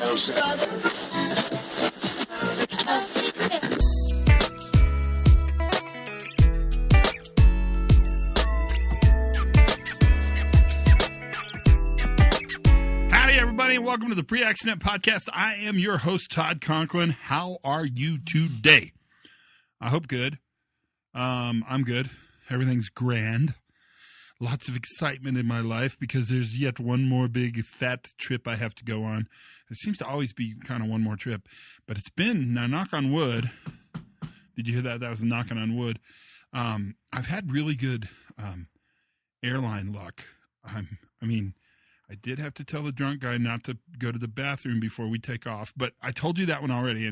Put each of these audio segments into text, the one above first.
Everybody, welcome to the Pre-Accident Podcast. I am your host, Todd Conklin. How are you today? I hope good. I'm good. Everything's grand. Lots of excitement in my life because there's yet one more big fat trip I have to go on. It seems to always be kind of one more trip, but it's been, now knock on wood. Did you hear that? That was a knocking on wood. I've had really good airline luck. I did have to tell the drunk guy not to go to the bathroom before we take off, but I told you that one already,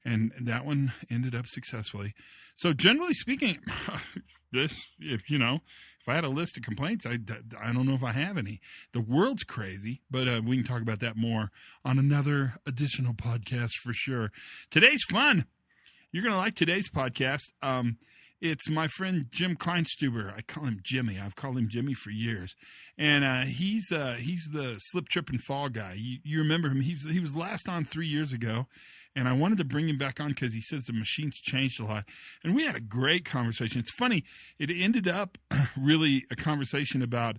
and that one ended up successfully. So generally speaking, if I had a list of complaints, I don't know if I have any. The world's crazy, but we can talk about that more on another additional podcast for sure. Today's fun. You're going to like today's podcast. It's my friend Jim Kleinstuber. I call him Jimmy. I've called him Jimmy for years. And he's the slip, trip, and fall guy. You remember him. He was last on 3 years ago. And I wanted to bring him back on because he says the machine's changed a lot. And we had a great conversation. It's funny. It ended up really a conversation about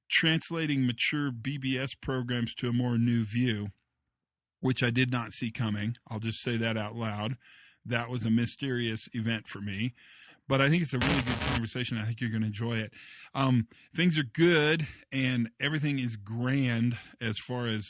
translating mature BBS programs to a more new view, which I did not see coming. I'll just say that out loud. That was a mysterious event for me. But I think it's a really good conversation. I think you're going to enjoy it. Things are good, and everything is grand as far as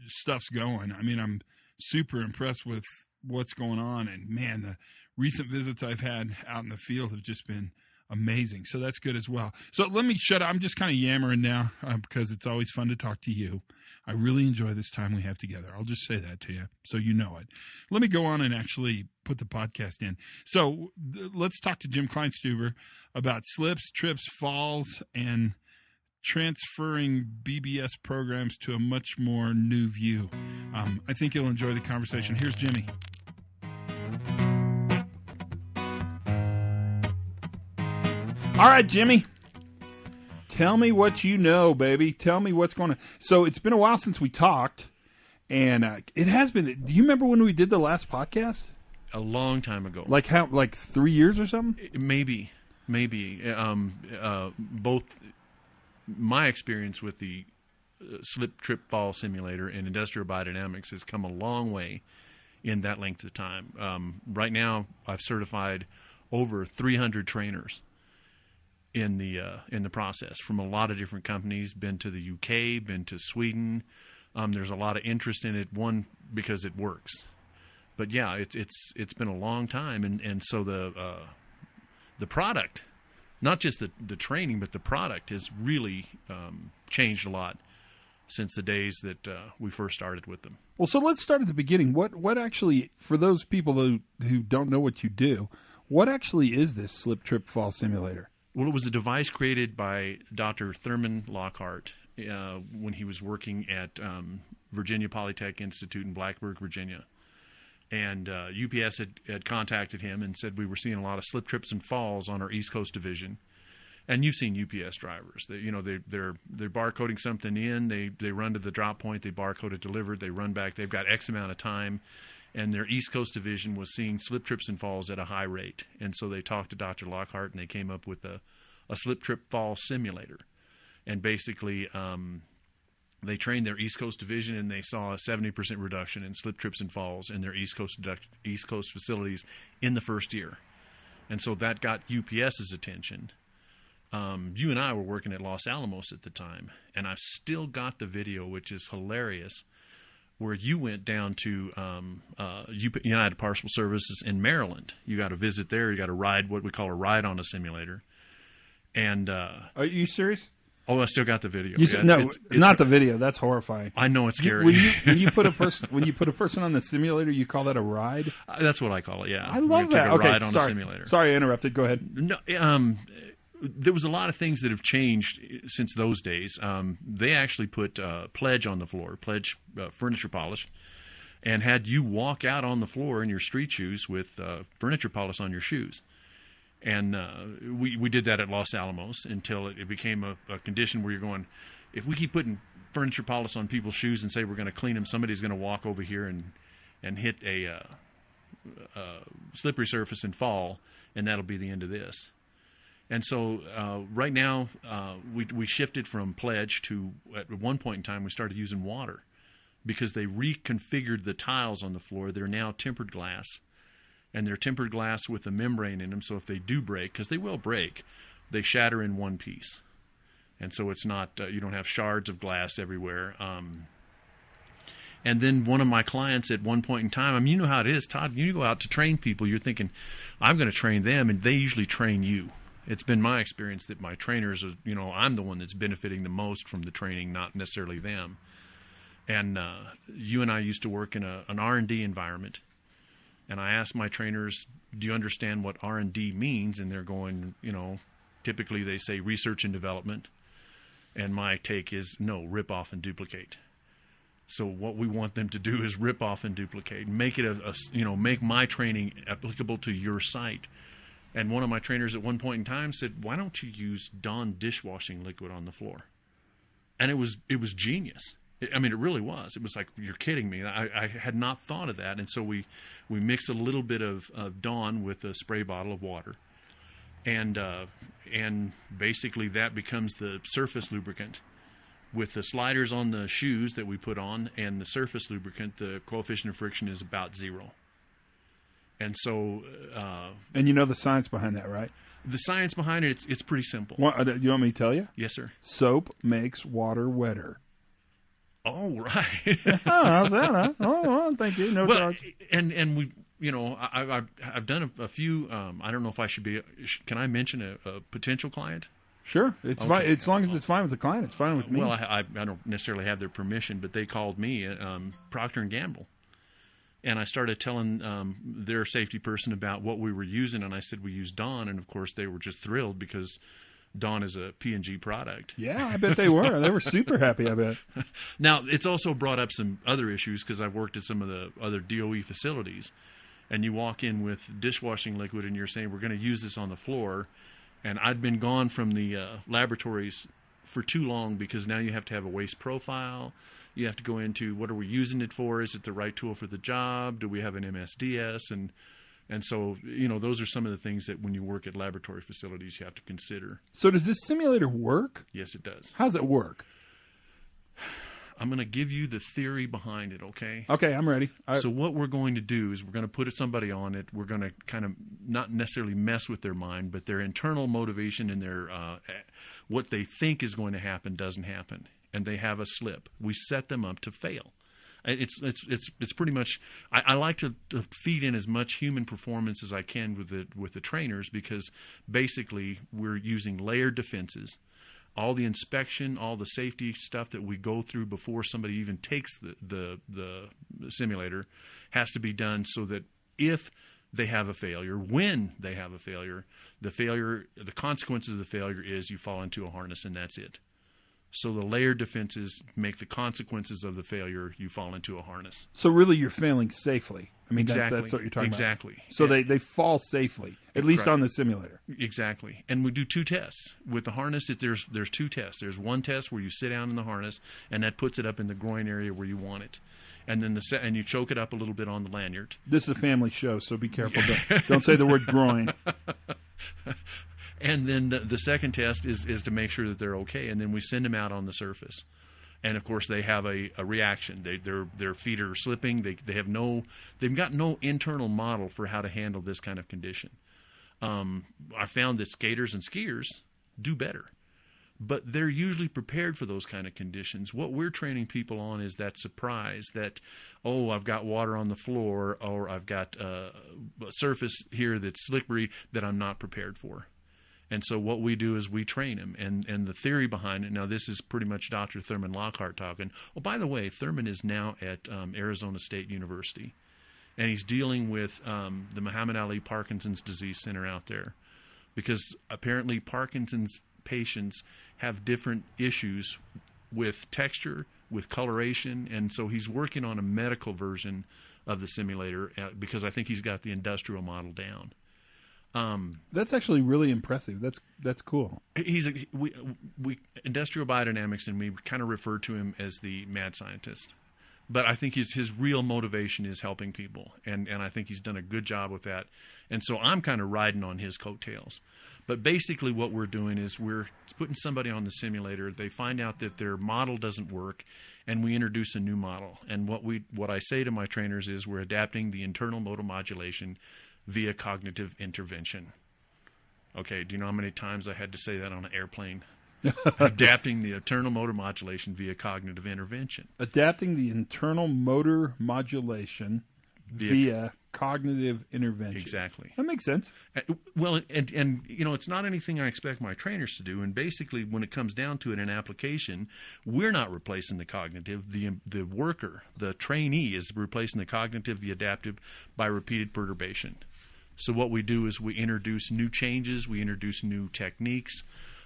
stuff's going. I mean, I'm super impressed with what's going on. And, man, the recent visits I've had out in the field have just been amazing. So that's good as well. So let me shut up. I'm just kind of yammering now because it's always fun to talk to you. I really enjoy this time we have together. I'll just say that to you so you know it. Let me go on and actually put the podcast in. So let's talk to Jim Kleinstuber about slips, trips, falls, and transferring BBS programs to a much more new view. I think you'll enjoy the conversation. Here's Jimmy. All right, Jimmy. Tell me what you know, baby. Tell me what's going on. So it's been a while since we talked, and it has been. Do you remember when we did the last podcast? A long time ago. Like how? Like 3 years or something? Maybe. Both my experience with the slip, trip, fall simulator and industrial biodynamics has come a long way in that length of time. Right now, I've certified over 300 trainers in the process from a lot of different companies. Been to the UK, been to Sweden. There's a lot of interest in it. One, because it works, but yeah, it's been a long time, and so the product, not just the training, but the product has really changed a lot since the days that we first started with them. Well, so let's start at the beginning. What actually, for those people who don't know what you do, what actually is this slip, trip, fall simulator? Well, it was a device created by Dr. Thurman Lockhart when he was working at Virginia Polytech Institute in Blacksburg, Virginia. And UPS had contacted him and said we were seeing a lot of slip, trips, and falls on our East Coast division. And you've seen UPS drivers. They're barcoding something in. They run to the drop point. They barcode it delivered. They run back. They've got X amount of time. And their East Coast division was seeing slip, trips, and falls at a high rate. And so they talked to Dr. Lockhart, and they came up with a slip, trip, fall simulator. And basically, they trained their East Coast division, and they saw a 70% reduction in slip, trips, and falls in their East Coast facilities in the first year. And so that got UPS's attention. You and I were working at Los Alamos at the time, and I've still got the video, which is hilarious, where you went down to United Parcel Services in Maryland. You got a visit there. You got a ride, what we call a ride on a simulator. And are you serious? Oh, I still got the video. It's not the video. That's horrifying. I know it's scary. When you put a person on the simulator, you call that a ride? That's what I call it. Yeah, I love that. Take a ride on a simulator. Sorry, I interrupted. Go ahead. No, there was a lot of things that have changed since those days. They actually put Pledge on the floor, Pledge furniture polish, and had you walk out on the floor in your street shoes with furniture polish on your shoes. And we did that at Los Alamos until it became a condition where you're going, if we keep putting furniture polish on people's shoes and say we're going to clean them, somebody's going to walk over here and hit a slippery surface and fall, and that'll be the end of this. And so right now we shifted from pledge to, at one point in time, we started using water because they reconfigured the tiles on the floor. They're now tempered glass, and they're tempered glass with a membrane in them, so if they do break, because they will break, they shatter in one piece. And so it's not, you don't have shards of glass everywhere. And then one of my clients at one point in time, I mean, you know how it is, Todd, you go out to train people, you're thinking, I'm going to train them, and they usually train you. It's been my experience that my trainers, I'm the one that's benefiting the most from the training, not necessarily them. And you and I used to work in an R&D environment, and I asked my trainers, do you understand what R&D means? And they're going, typically they say research and development. And my take is, no, rip off and duplicate. So what we want them to do is rip off and duplicate, make it make my training applicable to your site. And one of my trainers at one point in time said, why don't you use Dawn dishwashing liquid on the floor? And it was genius. It really was. It was like, you're kidding me. I had not thought of that. And so we mixed a little bit of Dawn with a spray bottle of water. And basically that becomes the surface lubricant. With the sliders on the shoes that we put on and the surface lubricant, the coefficient of friction is about 0. And so... and you know the science behind that, right? The science behind it, it's pretty simple. You want me to tell you? Yes, sir. Soap makes water wetter. Oh, right. How's that, huh? Oh, thank you. No charge. And we... I've done a few. I don't know if I should be. Can I mention a potential client? Sure, it's fine. As long as it's fine with the client, it's fine with me. Well, I don't necessarily have their permission, but they called me, Procter & Gamble, and I started telling their safety person about what we were using, and I said we use Dawn, and of course they were just thrilled because Dawn is a P&G product. Yeah, I bet they were. They were super happy, I bet. Now, it's also brought up some other issues because I've worked at some of the other DOE facilities. And you walk in with dishwashing liquid and you're saying, we're going to use this on the floor. And I'd been gone from the laboratories for too long because now you have to have a waste profile. You have to go into what are we using it for? Is it the right tool for the job? Do we have an MSDS? And so, those are some of the things that when you work at laboratory facilities, you have to consider. So does this simulator work? Yes, it does. How does it work? I'm going to give you the theory behind it, okay? Okay, I'm ready. So what we're going to do is we're going to put somebody on it. We're going to kind of not necessarily mess with their mind, but their internal motivation and their what they think is going to happen doesn't happen, and they have a slip. We set them up to fail. It's pretty much. I like to feed in as much human performance as I can with the trainers because basically we're using layered defenses. All the inspection, all the safety stuff that we go through before somebody even takes the simulator has to be done so that if they have a failure, when they have a failure, the consequences of the failure is you fall into a harness and that's it. So the layered defenses make the consequences of the failure, you fall into a harness. So really you're failing safely. I mean, exactly. That's what you're talking about. Exactly. So they fall safely, at least on the simulator. Exactly. And we do 2 tests. With the harness, there's 2 tests. There's one test where you sit down in the harness, and that puts it up in the groin area where you want it. And then and you choke it up a little bit on the lanyard. This is a family show, so be careful. Don't say the word groin. And then the second test is to make sure that they're okay, and then we send them out on the surface. And of course, they have a reaction. Their feet are slipping. They've got no internal model for how to handle this kind of condition. I found that skaters and skiers do better, but they're usually prepared for those kind of conditions. What we're training people on is that surprise that, oh, I've got water on the floor, or I've got a surface here that's slippery that I'm not prepared for. And so what we do is we train him. And the theory behind it, now this is pretty much Dr. Thurman Lockhart talking. Oh, by the way, Thurman is now at Arizona State University. And he's dealing with the Muhammad Ali Parkinson's Disease Center out there. Because apparently Parkinson's patients have different issues with texture, with coloration. And so he's working on a medical version of the simulator because I think he's got the industrial model down. That's actually really impressive. That's cool. We industrial biodynamics, and we kind of refer to him as the mad scientist. But I think his real motivation is helping people, and I think he's done a good job with that. And so I'm kind of riding on his coattails. But basically what we're doing is we're putting somebody on the simulator. They find out that their model doesn't work, and we introduce a new model. And what I say to my trainers is we're adapting the internal modal modulation via cognitive intervention. Okay, do you know how many times I had to say that on an airplane? Adapting the internal motor modulation via cognitive intervention. Adapting the internal motor modulation via cognitive intervention. Exactly. That makes sense. Well, and you know, it's not anything I expect my trainers to do. And basically, when it comes down to it in application, we're not replacing the cognitive. The worker, the trainee, is replacing the cognitive, the adaptive, by repeated perturbation. So what we do is we introduce new changes. We introduce new techniques.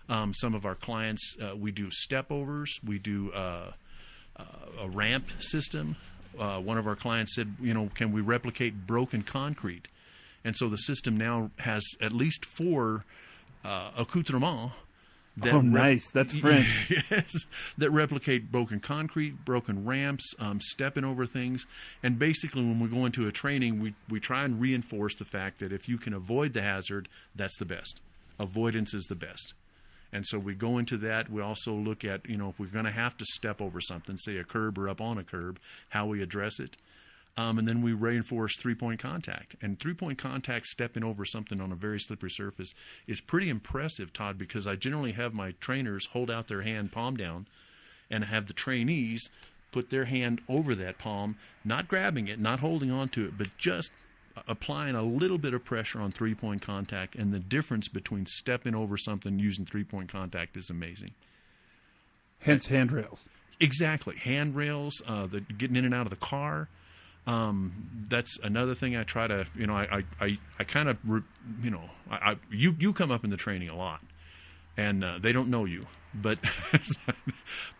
Some of our clients, we do step overs. We do a ramp system. One of our clients said, you know, can we replicate broken concrete? And so the system now has at least 4 accoutrements. Nice. That's French. Yes, that replicate broken concrete, broken ramps, stepping over things. And basically when we go into a training, we try and reinforce the fact that if you can avoid the hazard, that's the best. Avoidance is the best. And so we go into that. We also look at, you know, if we're going to have to step over something, say a curb or up on a curb, how we address it. And then we reinforce three-point contact. And three-point contact, stepping over something on a very slippery surface, is pretty impressive, Todd, because I generally have my trainers hold out their hand palm down and have the trainees put their hand over that palm, not grabbing it, not holding on to it, but just applying a little bit of pressure on three-point contact, and the difference between stepping over something using three-point contact is amazing. Hence handrails. Exactly. Handrails, the getting in and out of the car. That's another thing I try to, you know, I kind of, you know, you come up in the training a lot, and they don't know you, but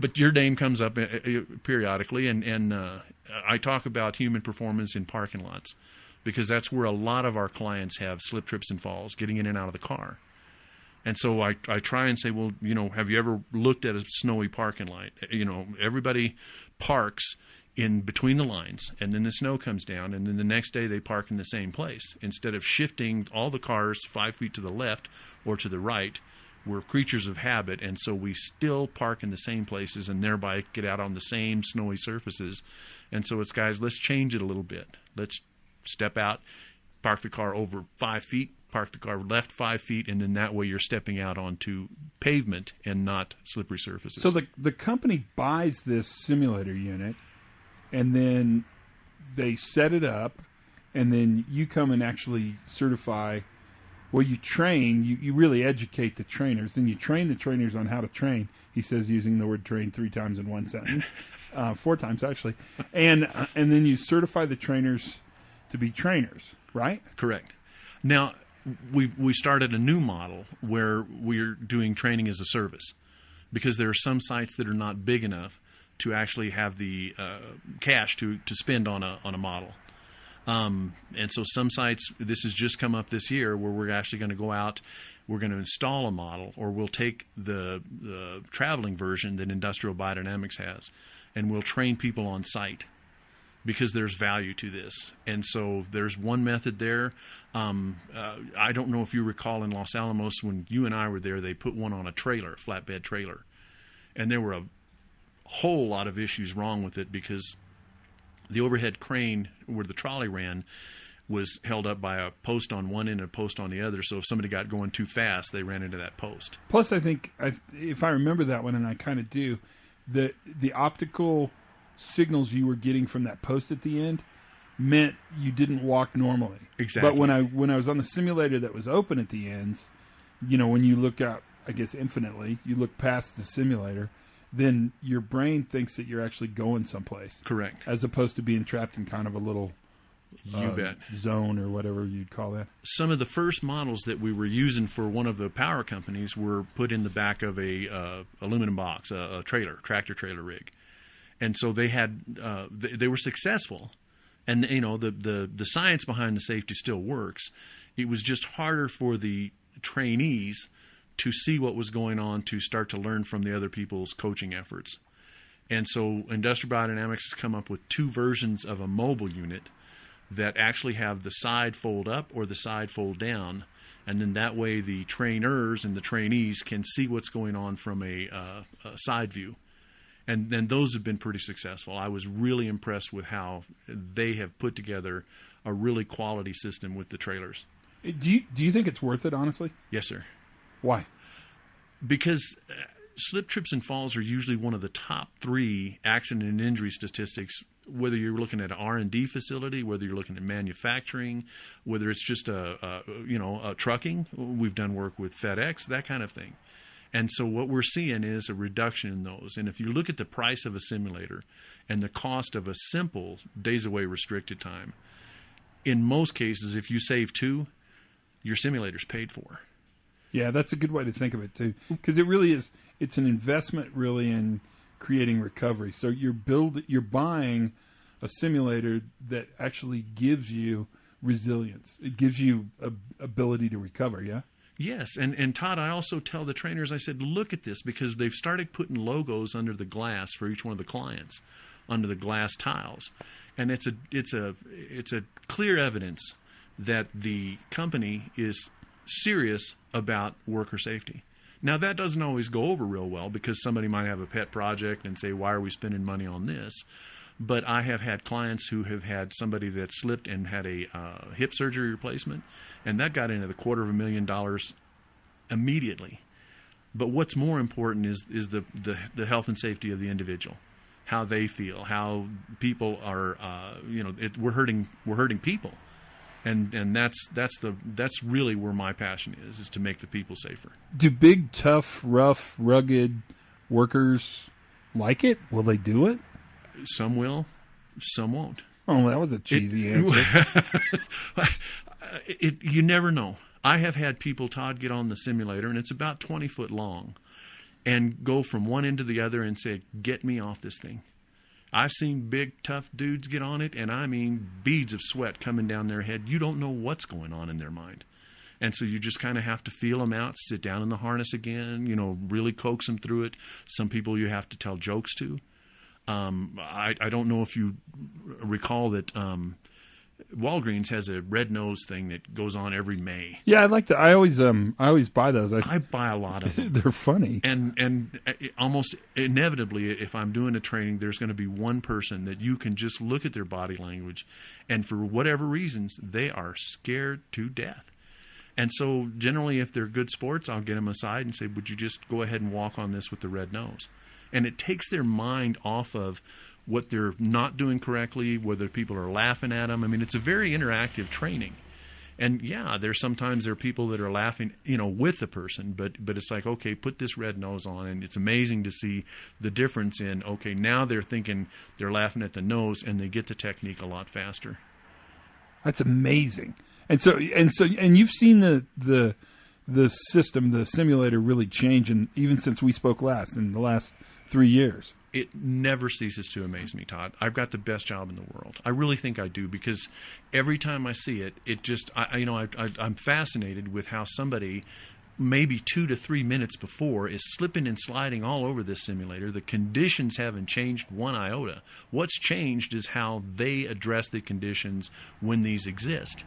but your name comes up periodically, and I talk about human performance in parking lots, because that's where a lot of our clients have slip, trips, and falls, getting in and out of the car. And so I try and say, well, you know, have you ever looked at a snowy parking lot? You know, everybody parks in between the lines, and then the snow comes down, and then the next day they park in the same place. Instead of shifting all the cars 5 feet to the left or to the right, we're creatures of habit, and so we still park in the same places and thereby get out on the same snowy surfaces. And so it's, guys, let's change it a little bit. Let's step out, park the car over 5 feet, park the car left 5 feet, and then that way you're stepping out onto pavement and not slippery surfaces. So the company buys this simulator unit, and then they set it up, and then you come and actually certify. Well, you train, you really educate the trainers, and you train the trainers on how to train. He says using the word train 3 times in one sentence, 4 times actually, and then you certify the trainers to be trainers, right? Correct. Now, we started a new model where we're doing training as a service, because there are some sites that are not big enough to actually have the cash to spend on a model. And so some sites, this has just come up this year, where we're actually going to go out, we're going to install a model, or we'll take the traveling version that Industrial Biodynamics has, and we'll train people on site, because there's value to this. And so there's one method there. I don't know if you recall in Los Alamos, when you and I were there, they put one on a trailer, a flatbed trailer. And there were a whole lot of issues wrong with it, because the overhead crane where the trolley ran was held up by a post on one end and a post on the other. So if somebody got going too fast, they ran into that post. Plus, I think, if I remember that one, and I kind of do, the optical signals you were getting from that post at the end meant you didn't walk normally. Exactly. But when I was on the simulator that was open at the ends, you know, when you look out, I guess infinitely, you look past the simulator, then your brain thinks that you're actually going someplace. Correct. As opposed to being trapped in kind of a little zone or whatever you'd call that. Some of the first models that we were using for one of the power companies were put in the back of a aluminum box, a trailer, tractor trailer rig. And so they had they were successful, and you know the science behind the safety still works. It was just harder for the trainees to see what was going on, to start to learn from the other people's coaching efforts. And so Industrial Biodynamics has come up with 2 versions of a mobile unit that actually have the side fold up or the side fold down. And then that way the trainers and the trainees can see what's going on from a side view. And then those have been pretty successful. I was really impressed with how they have put together a really quality system with the trailers. Do you think it's worth it, honestly? Yes, sir. Why? Because slip, trips, and falls are usually one of the top 3 accident and injury statistics, whether you're looking at an R&D facility, whether you're looking at manufacturing, whether it's just a trucking. We've done work with FedEx, that kind of thing. And so what we're seeing is a reduction in those. And if you look at the price of a simulator and the cost of a simple days away restricted time, in most cases, if you save 2, your simulator's paid for. Yeah, that's a good way to think of it, too. Because it really is, it's an investment really in creating recovery. So you're buying a simulator that actually gives you resilience. It gives you ability to recover, yeah? Yes, and Todd, I also tell the trainers, I said, look at this, because they've started putting logos under the glass for each one of the clients, under the glass tiles. And it's a clear evidence that the company is serious about worker safety. Now, that doesn't always go over real well, because somebody might have a pet project and say, why are we spending money on this? But I have had clients who have had somebody that slipped and had a hip surgery replacement, and that got into the $250,000 immediately. But what's more important is the health and safety of the individual, how they feel, how people are. We're hurting people, and that's really where my passion is to make the people safer. Do big, tough, rough, rugged workers like it? Will they do it? Some will, some won't. Oh, that was a cheesy answer. You never know. I have had people, Todd, get on the simulator, and it's about 20 foot long, and go from one end to the other and say, get me off this thing. I've seen big, tough dudes get on it, and I mean beads of sweat coming down their head. You don't know what's going on in their mind. And so you just kind of have to feel them out, sit down in the harness again, really coax them through it. Some people you have to tell jokes to. I don't know if you recall that Walgreens has a red nose thing that goes on every May. Yeah, I like that. I always buy those. I buy a lot of them. They're funny. And almost inevitably, if I'm doing a training, there's going to be one person that you can just look at their body language, and for whatever reasons, they are scared to death. And so generally, if they're good sports, I'll get them aside and say, would you just go ahead and walk on this with the red nose? And it takes their mind off of what they're not doing correctly, whether people are laughing at them. I mean, it's a very interactive training. And yeah, sometimes there are people that are laughing, with the person, but it's like, okay, put this red nose on. And it's amazing to see the difference in, okay, now they're thinking they're laughing at the nose, and they get the technique a lot faster. That's amazing. And you've seen the system, the simulator really change, and even since we spoke last, in the last 3 years. It never ceases to amaze me, Todd. I've got the best job in the world. I really think I do, because every time I see it, I'm fascinated with how somebody, maybe 2 to 3 minutes before, is slipping and sliding all over this simulator. The conditions haven't changed one iota. What's changed is how they address the conditions when these exist.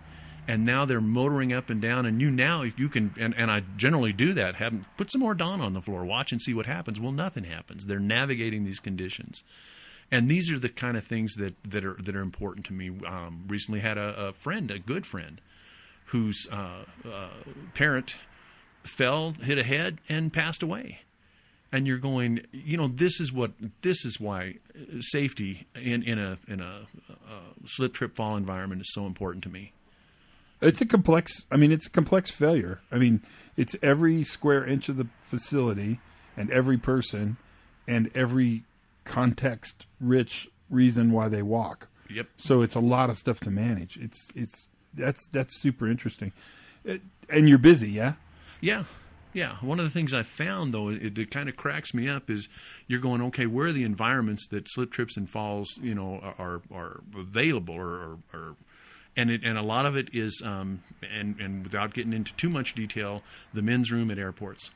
And now they're motoring up and down, and you can, and I generally do that, put some more Dawn on the floor, watch and see what happens. Well, nothing happens. They're navigating these conditions. And these are the kind of things that are important to me. Recently had a good friend, whose parent fell, hit a head, and passed away. And you're going, this is why safety in a slip, trip, fall environment is so important to me. It's a complex failure. I mean, it's every square inch of the facility and every person and every context-rich reason why they walk. Yep. So it's a lot of stuff to manage. That's super interesting. And you're busy, yeah? Yeah. Yeah. One of the things I found, though, it kind of cracks me up is you're going, okay, where are the environments that slip, trips, and falls, are available or And a lot of it is, and without getting into too much detail, the men's room at airports.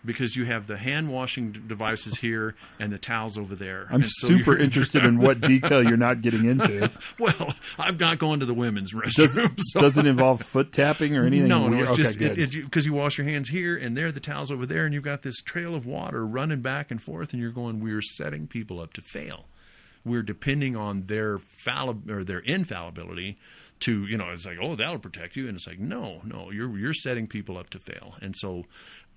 Because you have the hand washing devices here and the towels over there. I'm super interested in what detail you're not getting into. Well, I've not gone to the women's restroom. Does it involve foot tapping or anything? No, it's okay, just good. because you wash your hands here and there, the towels over there, and you've got this trail of water running back and forth, and you're going, we're setting people up to fail. We're depending on their infallibility to, it's like, oh, that'll protect you, and it's like, no, you're setting people up to fail. And so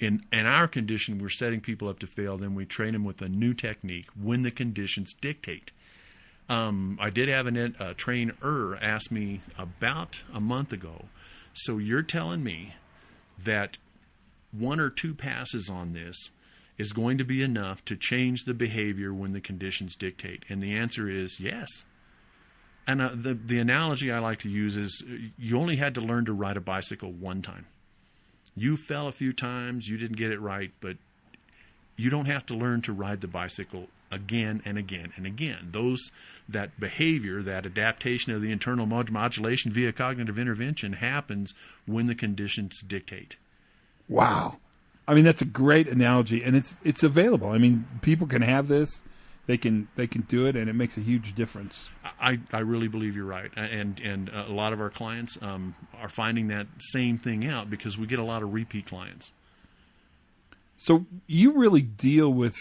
in our condition, we're setting people up to fail. Then we train them with a new technique when the conditions dictate. I did have a trainer ask me about a month ago, so you're telling me that 1 or 2 passes on this is going to be enough to change the behavior when the conditions dictate? And the answer is yes. And the analogy I like to use is you only had to learn to ride a bicycle one time. You fell a few times, you didn't get it right, but you don't have to learn to ride the bicycle again and again and again. That behavior, that adaptation of the internal modulation via cognitive intervention happens when the conditions dictate. Wow. I mean, that's a great analogy, and it's available. I mean, people can have this. They can do it, and it makes a huge difference. I really believe you're right, and a lot of our clients are finding that same thing out because we get a lot of repeat clients. So you really deal with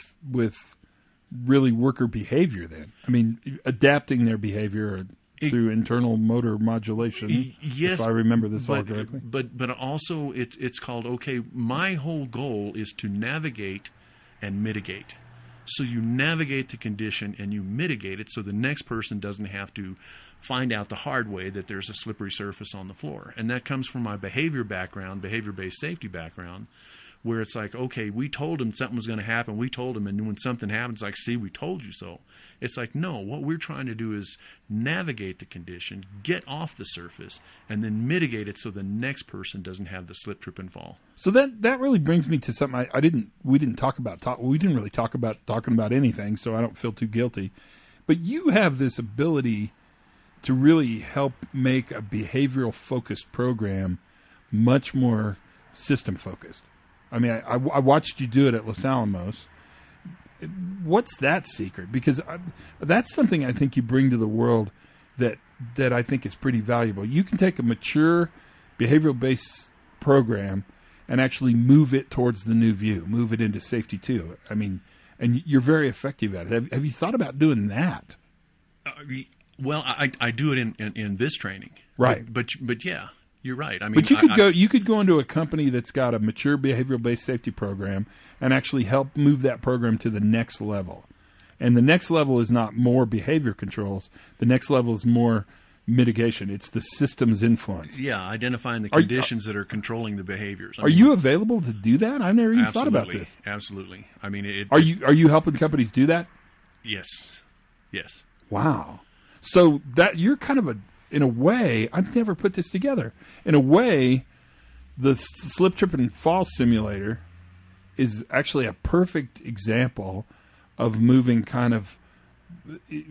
really worker behavior then. I mean, adapting their behavior through internal motor modulation. Yes, if I remember this all correctly. But also it's called, okay, my whole goal is to navigate and mitigate. So you navigate the condition and you mitigate it so the next person doesn't have to find out the hard way that there's a slippery surface on the floor. And that comes from my behavior background, behavior-based safety background, where it's like, okay, we told him something was going to happen. We told him, and when something happens, like, see, we told you so. It's like, no, what we're trying to do is navigate the condition, get off the surface, and then mitigate it so the next person doesn't have the slip, trip, and fall. So that really brings me to something we didn't really talk about talking about anything, so I don't feel too guilty. But you have this ability to really help make a behavioral focused program much more system focused. I mean, I watched you do it at Los Alamos. What's that secret? Because that's something I think you bring to the world that I think is pretty valuable. You can take a mature behavioral-based program and actually move it towards the new view, move it into safety too. I mean, and you're very effective at it. Have you thought about doing that? Well, I do it in this training, right? But yeah. You're right. I mean, but you could go into a company that's got a mature behavioral-based safety program and actually help move that program to the next level. And the next level is not more behavior controls. The next level is more mitigation. It's the system's influence. Yeah, identifying the conditions that are controlling the behaviors. Are you available to do that? I've never even thought about this. Absolutely. I mean, are you helping companies do that? Yes. Wow. So that you're kind of in a way, I've never put this together. In a way, the slip, trip, and fall simulator is actually a perfect example of moving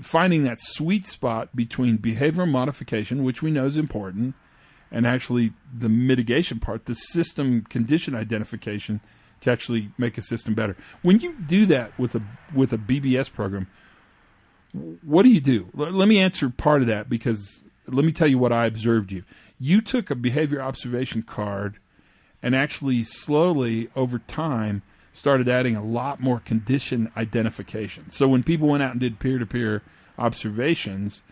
finding that sweet spot between behavioral modification, which we know is important, and actually the mitigation part, the system condition identification to actually make a system better. When you do that with a BBS program, what do you do? Let me answer part of that because let me tell you what I observed you. You took a behavior observation card and actually slowly over time started adding a lot more condition identification. So when people went out and did peer-to-peer observations,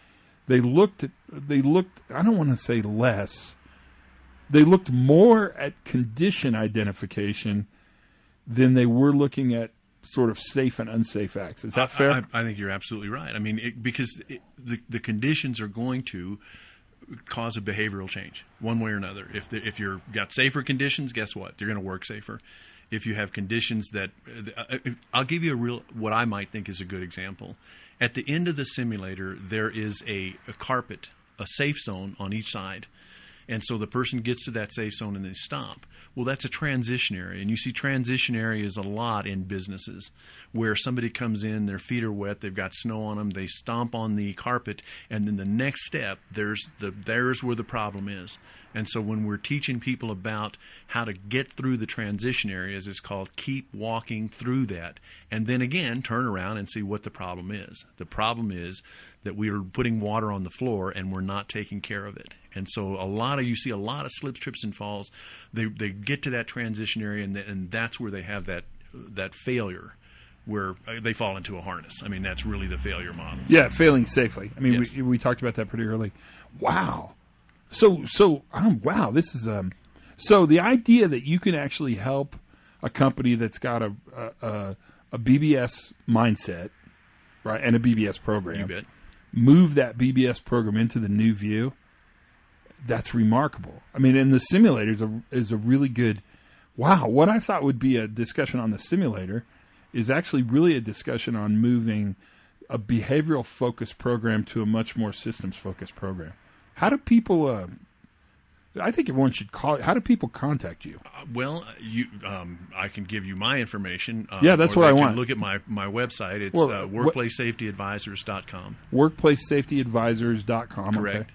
they looked, I don't want to say less, they looked more at condition identification than they were looking at sort of safe and unsafe acts. Is that fair? I think you're absolutely right. I mean, because the conditions are going to cause a behavioral change one way or another. If you've got safer conditions, guess what? They're going to work safer. If you have conditions that I'll give you what I might think is a good example. At the end of the simulator, there is a carpet, a safe zone on each side. And so the person gets to that safe zone and they stop. Well, that's a transition area. And you see transition areas a lot in businesses where somebody comes in, their feet are wet, they've got snow on them, they stomp on the carpet, and then the next step, there's where the problem is. And so when we're teaching people about how to get through the transition areas, it's called keep walking through that. And then again, turn around and see what the problem is. The problem is that we are putting water on the floor and we're not taking care of it. And so you see a lot of slips, trips, and falls. They get to that transition area, and that's where they have that failure, where they fall into a harness. I mean, that's really the failure model. Yeah, failing safely. I mean, Yes. we talked about that pretty early. Wow. Wow. This is so the idea that you can actually help a company that's got a BBS mindset, right, and a BBS program. You bet. Move that BBS program into the new view. That's remarkable. I mean, and the simulator is a really good. Wow, what I thought would be a discussion on the simulator is actually really a discussion on moving a behavioral focused program to a much more systems focused program. How do people? I think everyone should call. How do people contact you? I can give you my information. Yeah, that's or what I they can want. Look at my website. It's workplacesafetyadvisors.com. Workplacesafetyadvisors.com. Correct.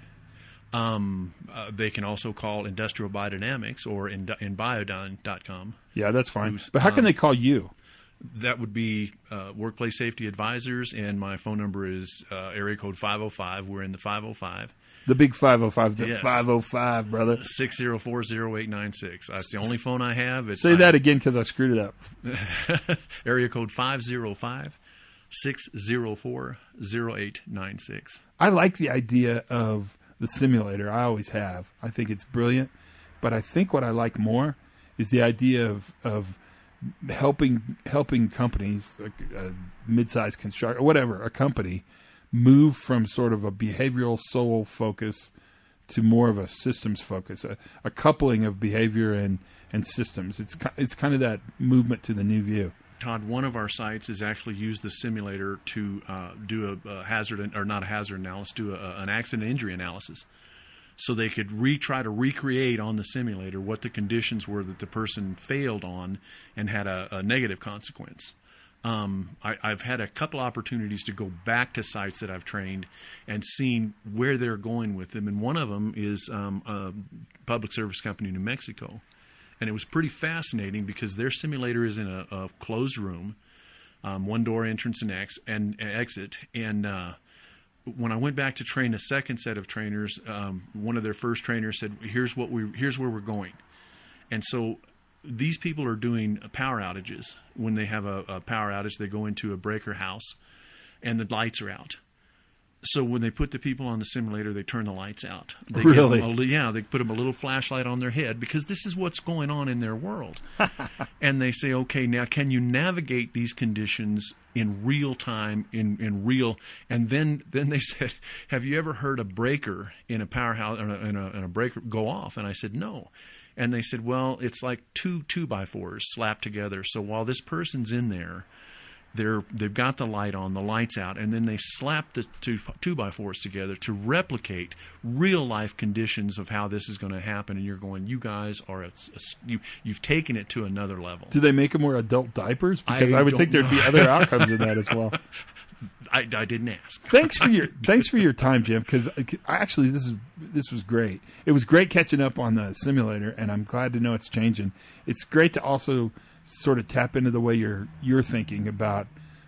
Okay. They can also call Industrial Biodynamics or in Biodyn.com. Yeah, that's fine. But how can they call you? That would be Workplace Safety Advisors, and my phone number is area code 505. We're in the 505. The big 505. The Yes. 505, brother. 604-0896. That's the only phone I have. Say that again because I screwed it up. Area code 505-604-0896. I like the idea of the simulator. I always have. I think it's brilliant. But I think what I like more is the idea of helping companies, like a mid-sized construction, or whatever, a company, move from sort of a behavioral soul focus to more of a systems focus, a coupling of behavior and systems. It's kind of that movement to the new view. Todd, one of our sites has actually used the simulator to do a hazard, or not a hazard analysis, do an accident injury analysis. So they could try to recreate on the simulator what the conditions were that the person failed on and had a negative consequence. I've had a couple opportunities to go back to sites that I've trained and seen where they're going with them. And one of them is a public service company in New Mexico. And it was pretty fascinating because their simulator is in a closed room, one door entrance and exit. And when I went back to train a second set of trainers, one of their first trainers said, here's where we're going. And so these people are doing power outages. When they have a power outage, they go into a breaker house and the lights are out. So when they put the people on the simulator, they turn the lights out. They Really? They put them a little flashlight on their head because this is what's going on in their world. And they say, okay, now can you navigate these conditions in real time, in real? And then they said, have you ever heard a breaker in a powerhouse, in a breaker go off? And I said, no. And they said, well, it's like two 2x4s slapped together. So while this person's in there, they've got the light on, the light's out, and then they slap the two 2x4s together to replicate real life conditions of how this is going to happen. And you're going, you guys are you've taken it to another level. Do they make them wear adult diapers? Because I would think there'd be other outcomes in that as well. I didn't ask. Thanks for your time, Jim. Because actually, this was great. It was great catching up on the simulator, and I'm glad to know it's changing. It's great to also sort of tap into the way you're thinking about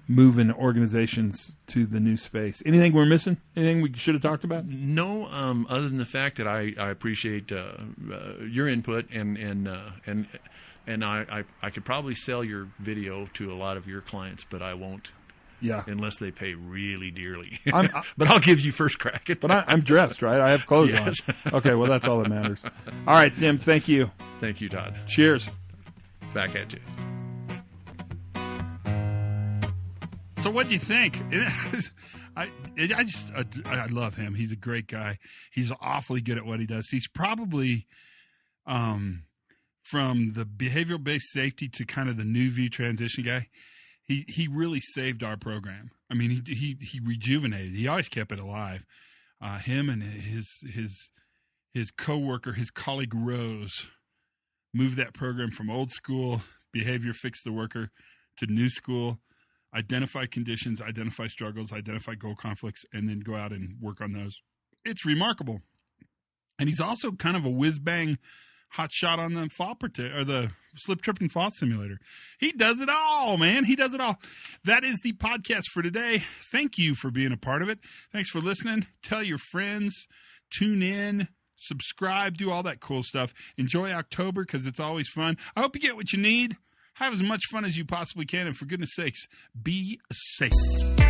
moving organizations to the new space. Anything we're missing? Anything we should have talked about? No, other than the fact that I appreciate your input and I could probably sell your video to a lot of your clients, but I won't. Yeah. Unless they pay really dearly. But I'll give you first crack at that. But I'm dressed, right? I have clothes Yes. on. Okay, well, that's all that matters. All right, Jim, thank you. Thank you, Todd. Cheers. Back at you. So what do you think? I love him. He's a great guy. He's awfully good at what he does. He's probably from the behavioral-based safety to kind of the new view transition guy. He really saved our program. I mean, he rejuvenated. He always kept it alive. Him and his coworker, his colleague Rose, move that program from old school, behavior fix the worker, to new school, identify conditions, identify struggles, identify goal conflicts, and then go out and work on those. It's remarkable. And he's also kind of a whiz-bang hot shot on the the slip, trip, and fall simulator. He does it all, man. He does it all. That is the podcast for today. Thank you for being a part of it. Thanks for listening. Tell your friends. Tune in. Subscribe. Do all that cool stuff. Enjoy October because it's always fun. I hope you get what you need. Have as much fun as you possibly can. And for goodness sakes, be safe.